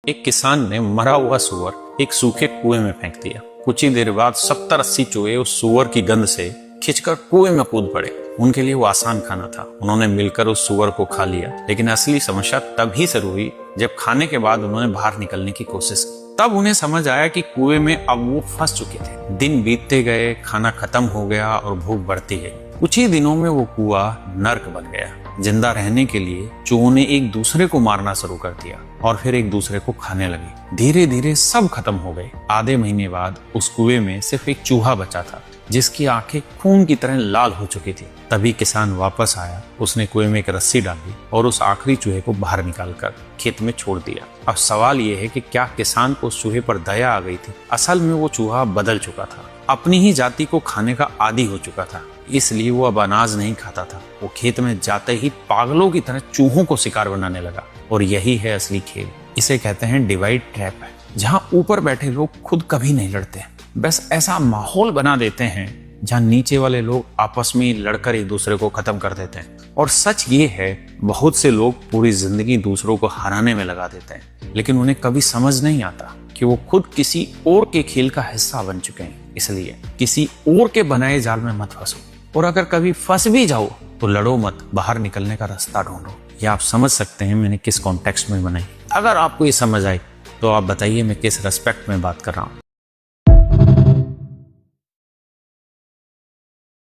एक किसान ने मरा हुआ सूअर एक सूखे कुएं में फेंक दिया। कुछ ही देर बाद 70-80 चूहे उस सूअर की गंध से खिंचकर कुएं में कूद पड़े। उनके लिए वो आसान खाना था, उन्होंने मिलकर उस सूअर को खा लिया। लेकिन असली समस्या तभी शुरू हुई जब खाने के बाद उन्होंने बाहर निकलने की कोशिश की। तब उन्हें समझ आया कि कुएं में अब वो फंस चुके थे। दिन बीतते गए, खाना खत्म हो गया और भूख बढ़ती गई। कुछ ही दिनों में वो कुआं नर्क बन गया। जिंदा रहने के लिए चूहों ने एक दूसरे को मारना शुरू कर दिया और फिर एक दूसरे को खाने लगे। धीरे धीरे सब खत्म हो गए। आधे महीने बाद उस कुएं में सिर्फ एक चूहा बचा था जिसकी आंखें खून की तरह लाल हो चुकी थी। तभी किसान वापस आया। उसने कुएं में एक रस्सी डाली और उस आखिरी चूहे को बाहर निकालकर खेत में छोड़ दिया। अब सवाल यह है कि क्या किसान को उस चूहे पर दया आ गई थी? असल में वो चूहा बदल चुका था, अपनी ही जाति को खाने का आदी हो चुका था। इसलिए वो अब अनाज नहीं खाता था। वो खेत में जाते ही पागलों की तरह चूहों को शिकार बनाने लगा। और यही है असली खेल। इसे कहते हैं डिवाइड ट्रैप, जहाँ ऊपर बैठे लोग खुद कभी नहीं लड़ते, बस ऐसा माहौल बना देते हैं जहाँ नीचे वाले लोग आपस में लड़कर एक दूसरे को खत्म कर देते हैं। और सच ये है, बहुत से लोग पूरी जिंदगी दूसरों को हराने में लगा देते हैं, लेकिन उन्हें कभी समझ नहीं आता कि वो खुद किसी और के खेल का हिस्सा बन चुके हैं। इसलिए किसी और के बनाए जाल में मत फंसो, और अगर कभी फंस भी जाओ तो लड़ो मत, बाहर निकलने का रास्ता ढूंढो। ये आप समझ सकते हैं मैंने किस कॉन्टेक्स्ट में बनाई। अगर आपको ये समझ आई तो आप बताइए मैं किस रेस्पेक्ट में बात कर रहा हूँ।